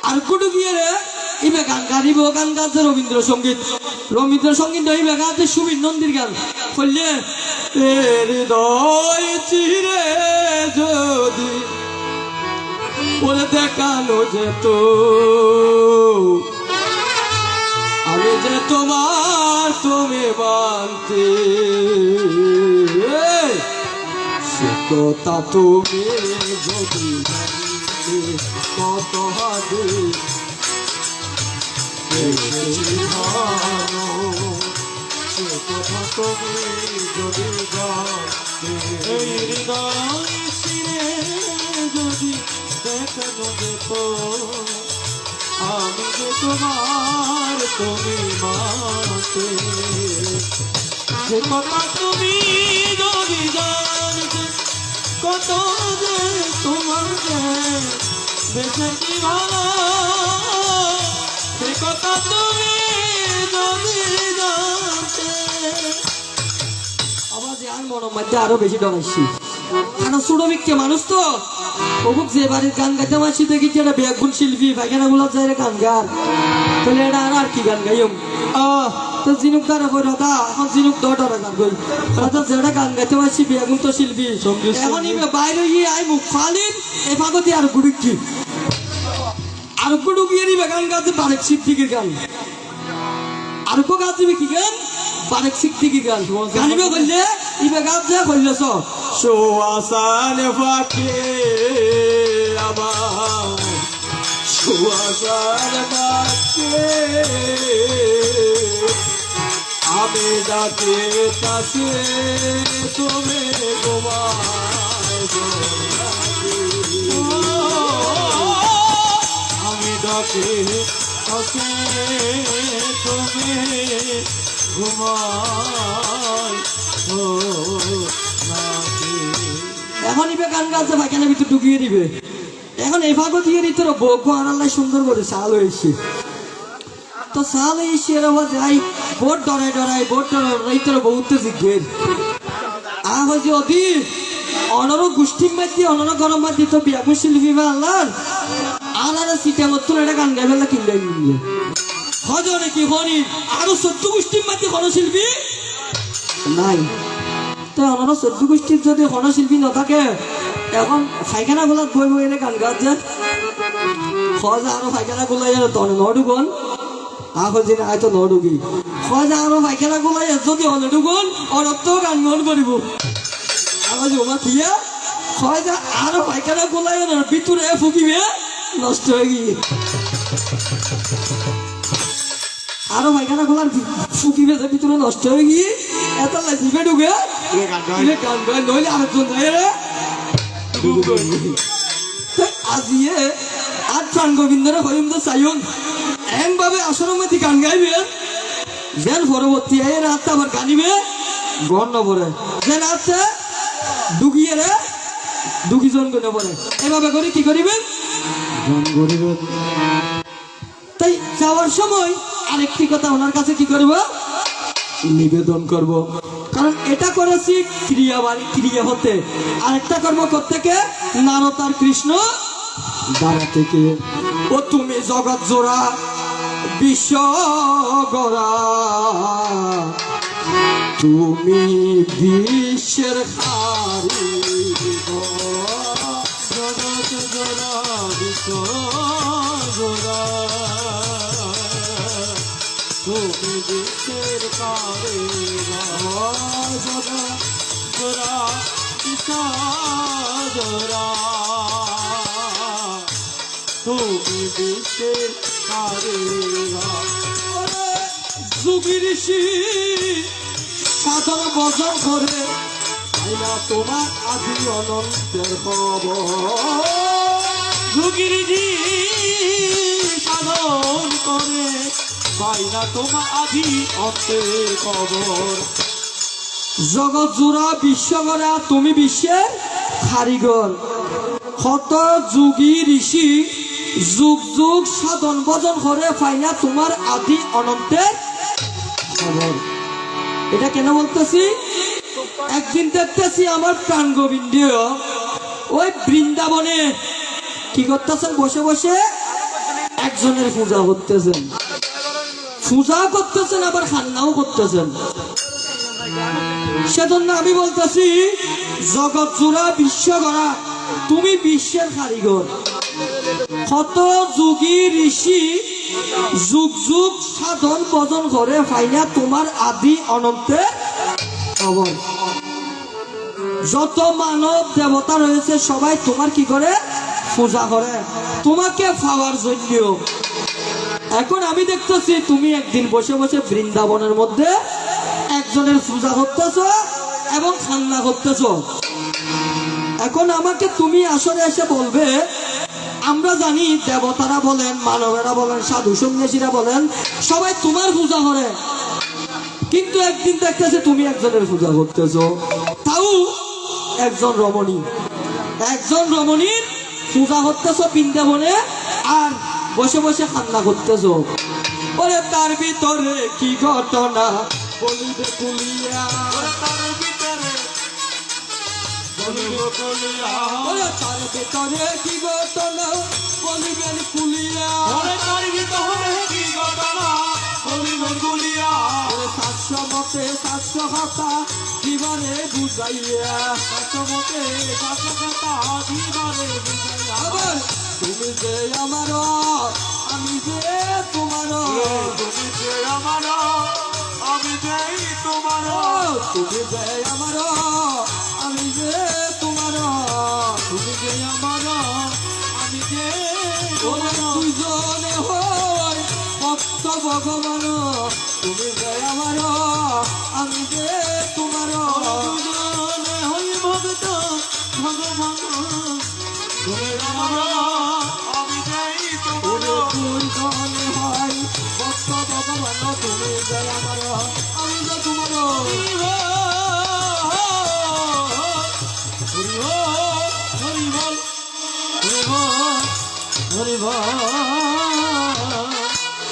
আর কুটু গিয়ে রে ইবে গান গাইব, গান গাছে রবীন্দ্রসঙ্গীত, রবীন্দ্রসঙ্গীত নইবে গাছে সুবীর নন্দীর গান করলে, হৃদয় চিরে যদি বলে দেখানো যেত আমি যে তোমার তুমি মানতে, সে কথা তুমি যদি কত হাদি সে কথা তুমি যদি জানতে এই হৃদয় ছিঁড়ে যদি দেখানো যেত আমি যে তোমার তুমি মানতে সে কথা তুমি যদি জানতে কত যে তোমাকে বেঁচে কি ভালো সে কথা তুমি যদি জানতে আবার যে আর মনের মধ্যে আরো বেশি ডরাইছি কারণ ছোট বিক্কে মানুষ তো অবুক যে বাড়ির গান গাইতে মাসি দেখি এটা বেগুন শিল্পী পায়খানা গুলো যায় গান গান তাহলে এটা আর কি গান গাইম তো জিনুক দ্বারা বই রাধা এখন জিনুক ডরা গান গই রাধা যেটা গান গাইতে মাসি বেগুন তো শিল্পী এখন ইবে বাইরে গিয়ে আই মুখ ফালিন এ ফাগতি আর গুড়ুকি আর গুড়ু গিয়ে নিবে গান গাইতে বারেক সিদ্দিকির গান আর কো গাছ দিবে কি গান বারেক সিদ্দিকির গান গানিবে বললে ইবে গাছ যা কইলছ সুয়াসান ফাঁকে আমার সুয়াসান ফাঁকে আমি ডাকে কাছে তুমি আমি ডাকে কাছে তুমি ঘুমাই এখন ইবে গান গাছে পায়খানার ভিতর ঢুকিয়ে দিবে এখন এই ভাগও দিয়ে দিতে বউ আনাল্লাই সুন্দর করে চাল হয়েছে তো চাল হয়েছে এরকম যাই বোট ডরাই বোট ডরাই তোর বহুত জিজ্ঞের হয়েছে অতি অনর গোষ্ঠীর মাধ্যমে অনর গরম মাধ্যমে তো বিয়াকুন শিল্পী বা আল্লাহ আর সিটা মতো এটা গান গাই ফেলা কিনলে হজ নাকি হনি আরো 14 গোষ্ঠীর মাধ্যমে কোনো শিল্পী নাই তো আমার 14 গোষ্ঠীর যদি কোনো শিল্পী না থাকে এখন ফাইখানা গোলাত বই বই এনে গান গাছ যে হজ আরো ফাইখানা গোলাই তনে নডুগন দিন হয়তো নডুগি হজ আরো ফাইখানা গোলাই যদি অনডুগন অনত্ব গান গান করিব আমার জমা দিয়া হজ আরো ফাইখানা গোলাই ভিতরে ফুকিবে নষ্ট হয়ে গিয়ে আরো পায়খানা খোলার ফুকি বেঁধে ভিতরে নষ্ট হয়ে গিয়ে এত লাইফে ঢুকে গান গায় নইলে আরেকজন যায় রে আজিয়ে আর প্রাণ গোবিন্দরে হইম তো চাইন এম ভাবে আসরমতি গান গাইবে যেন পরবর্তী এর রাতটা আবার গানিবে গণ পরে যে রাতটা ডুগিয়ে রে ডুগিজন গনে পরে এভাবে করে কি করিবেন গান করিবেন তাই যাওয়ার সময় আরেকটি কথা ওনার কাছে কি করব নিবেদন করব কারণ এটা করেছি ক্রিয়া হতে আরেকটা কর্ম করতে কে নারদ আর কৃষ্ণ দ্বারা থেকে ও তুমি জগৎ জোড়া বিশ্ব গড়া তুমি বিশ্বের হারি জগৎ জোড়া বিশ্ব জোড়া তুমি বিশ্বের কারে জোড়া জোড়া বিশ্ব জোড়া তুমি বিশ্বের কারে যুগী ঋষি সাধন বজন করে আইনা তোমার আদি অনন্তের খবর যুগিরিজি সাধন করে পাই না তোমার আদি অন্তের খবর জগৎ জোড়া বিশ্ব গড়া তুমি বিশ্বের কারিগর কত যুগী ঋষি যুগ যুগ সাধন ভজন করে পাই না তোমার আদি অনন্তের খবর এটা কেন বলতেছি একদিন দেখতেছি আমার প্রাণ গোবিন্দ ওই বৃন্দাবনে কি করতেছেন বসে বসে একজনের পূজা করতেছেন আবার খান্নাও করতেছেন সেজন্য আমি বলতেছি জগৎ জোড়া বিশ্ব গড়া তুমি বিশ্বের কারিগর কত যুগী ঋষি যুগ যুগ সাধন ভজন করে ফাইনা তোমার আদি অনন্তের খবর যত মানব দেবতা রয়েছে সবাই তোমার কি করে পূজা করে তোমাকে পাওয়ার জন্য এখন আমি দেখতেছি তুমি একদিন বসে বসে বৃন্দাবনের মধ্যে একজনের পূজা করতেছ এবং খান্না করতেছ। এখন আমাকে তুমি আসলে এসে বলবে, আমরা জানি দেবতারা বলেন, মানবেরা বলেন, সাধু সন্ন্যাসীরা বলেন, সবাই তোমার পূজা করে, কিন্তু একদিন দেখতেছে তুমি একজনের পূজা করতেছো, তাও একজন রমণীর পূজা করতেছো বৃন্দাবনে, আর বসে বসে খান্না করতেছো। ওরে তার ভিতরে কি ঘটনা বলিবে কুলিয়া, তার ভিতরে বলিব কুলিয়া, ওরে তার ভিতরে কি ঘটনা বলিবেন কুলিয়া, ওরে তার ভিতরে কি ঘটনা বলিব কুলিয়া, ওরে 700 মতে 700 কথা জীবনে বুঝাইয়া, 700 মতে 700 কথা জীবনে বুঝাইয়া, আবার তুমি যে আমার আমি যে তোমার, তুমি যে আমার আমি যেই তোমার, তুমি যে আমার আমি যে তোমার, তুমি যে আমার আমি যে ওরে দুজনে হয় ভক্ত ভগবান, তুমি যে আমার আমি যে তোমার, দুজনে হই ভক্ত ভগবান, তুমি আমার আমি যেই তোমার, ওরে দুজনে হয় ভক্ত ভগবান, তুমি যে আমার আমি যে তোমার।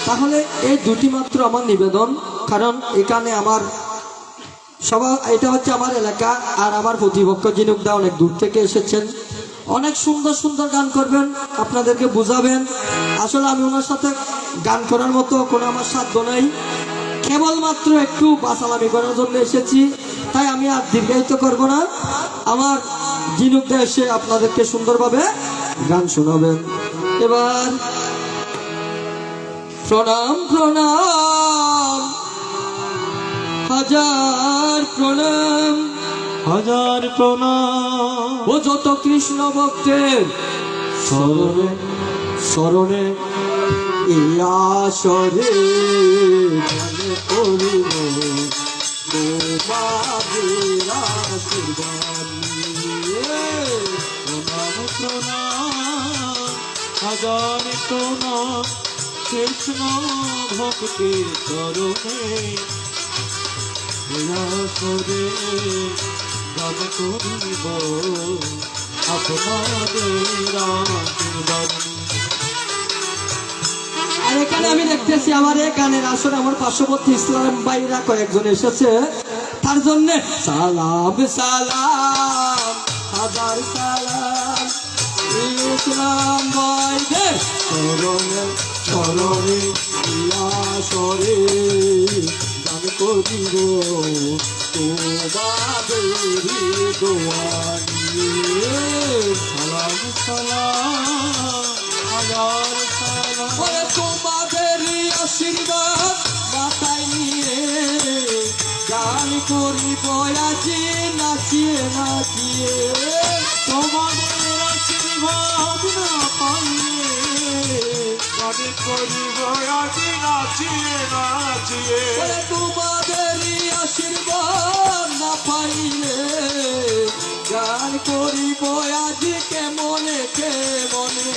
তাহলে এই দুটি মাত্র আমার নিবেদন, কারণ এখানে আমার সবাই, এটা হচ্ছে আমার এলাকা, আর আমার প্রতিপক্ষ জিনুকদা অনেক দূর থেকে এসেছেন, অনেক সুন্দর সুন্দর গান করবেন, আপনাদেরকে বুঝাবেন। আসলে আমি ওনার সাথে গান করার মতো কোনো আমার সাধ্য নাই, কেবলমাত্র একটু বাসালামি করার জন্য এসেছি, তাই আমি আর দীর্ঘায়িত করব না। আমার জিনুকদা এসে আপনাদেরকে সুন্দরভাবে গান শোনাবেন। এবার প্রণাম প্রণাম হাজার প্রণাম, হাজার প্রণাম, ও যত কৃষ্ণ ভক্তের স্মরণে স্মরণে এই আসরে গানে করিব তোমাদের আশীর্বাদ নিয়ে। প্রণাম প্রণাম, হাজার প্রণাম, কৃষ্ণ ভক্তের চরণে করে গান করিব আপনাদের আশীর্বাদ। আর এখানে আমি দেখতেছি আমার এই গানের আসলে আমার পার্শ্ববর্তী ইসলাম ভাইরা কয়েকজন এসেছে, তার জন্য সালাম সালাম হাজার সালাম ইসলাম ভাইদের চরণে চরণে আসরে গান করিব তোমাদের দোয়া নিয়ে। সালাম সালাম, হাজার সালাম, ওরে তোমাদের আশীর্বাদ মাথায় নিয়ে গান করিব আজি নাচিয়ে নাচিয়ে। তোমাদের আশীর্বাদ না পাইলে গান করিব আজি নাচিয়ে নাচিয়ে। ওরে তোমাদের আশীর্বাদ না পাইলে গান করিব আজি কেমনে কেমনে।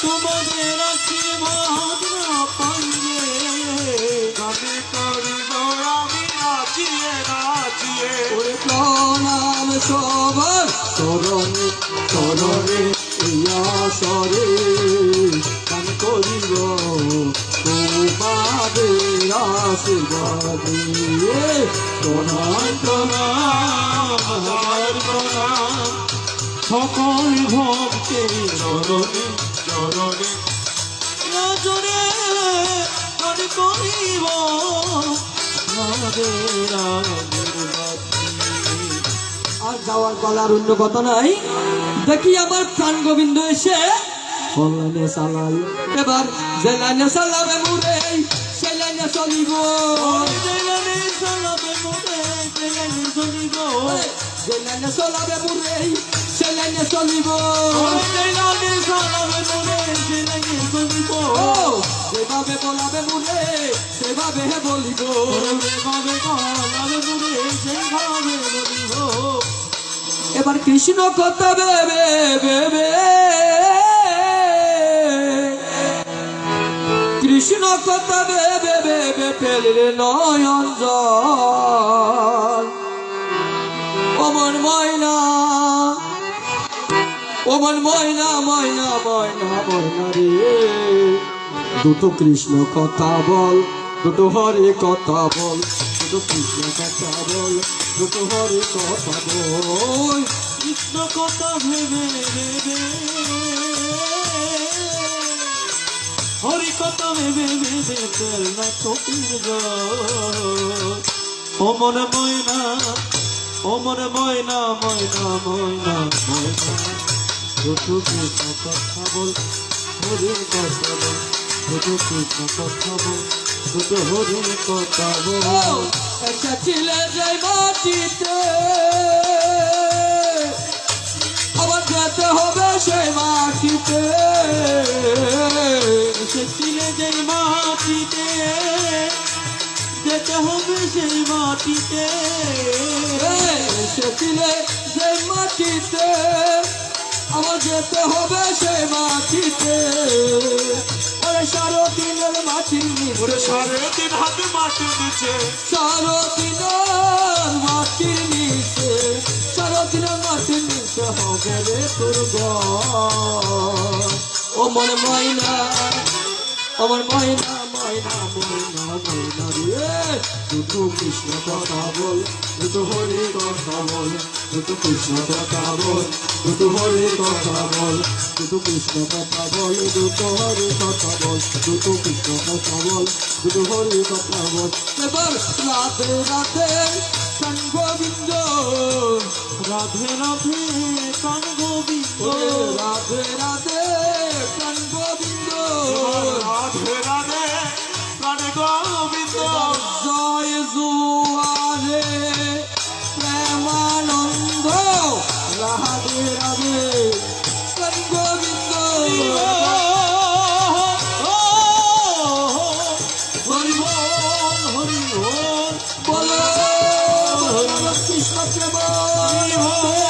তোমাদের আশীর্বাদ না পাইলে গান করিব আমি নাচিয়ে নাচিয়ে। ওরে প্রণাম সবার চরণে চরণে ইয়া সরে গান করিব তোমাদের আশীর্বাদ নিয়ে। প্রণাম প্রণাম হাজার প্রণাম, সকল ভক্তের চরণে চরণে নজরে গান করিব আমাদের আশীর্বাদ নিয়ে। আর যাওয়ার গলার অন্য কথা নাই। দেখি আমার প্রাণ গোবিন্দ এসে লাইনে চালাই, এবার যে লাইনে চালাবে মুরে সেই লাইনে চলিব। ওই যে লাইনে চলাবে মোরে সে লাইনে চলিব যে লাইনে চলাবে মুরে সে লাইনে চলিব যে লাইনে চলাবে মোরে সে লাইনে চলিব যেভাবে বলাবে মুরে সেভাবে বলিব যেভাবে বলাবে মোরে সেইভাবে বলিব এবার কৃষ্ণ কথা ভেবে ভেবে কৃষ্ণ কথা ভেবে ভেবে ফেললে নয়ন জল অমন ময়না অমন ময়না ময়না ময়না ময়না রে দুটো কৃষ্ণ কথা বল দুটো হরে কথা বল দুটো কৃষ্ণ কথা বল দুটো হরে কথা বল কৃষ্ণ কথা ভেবে ভেবে হরি কথা ভেবে ভেবে তেল না চোখের অমর ময়না অমর ময়না ময়না ময়না ময়না দুটো কৃষ্ণ কথা বল হরির কথা বল দুটো কৃষ্ণ কথা বল দুটো হরির কথা বল একটা ছিলে যে মাটিতে আবার যেতে হবে সেই মাটিতে এসেছিলে যে মাটিতে যেতে হবে সেই মাটিতে এসেছিলে যে মাটিতে আবার যেতে হবে সেই মাটিতে ওরে সারদিনের মাটির ওরে নিচে সাড়ে তিন হাতে মাটি দিচ্ছে সারদিনের মাটির নিচে সারদিনের মাটির নিচে হবে রে তোর ঘর ও মন ময়না আমার ময়না ময়না ময়না ময়না রে দুটো কৃষ্ণ কথা বল দুটো হরি কথা বল দুটো কৃষ্ণ কথা বল দুটো হরি কথা বল দুটো কৃষ্ণ কথা বল দুটো হরি কথা বল দুটো কৃষ্ণ কথা বল দুটো হরি কথা বল এবার রাধে রাধে কান গোবিন্দ রাধে রাধে কান গোবিন্দ রাধে রাধে কান গোবিন্দ রাধে রাধে কান গোবিন্দ জয় জুয়ারে প্রেমানন্দ রাধে রাধে কান গোবিন্দ হরি বল হরি বল বলো কৃষ্ণ প্রেম হরি বল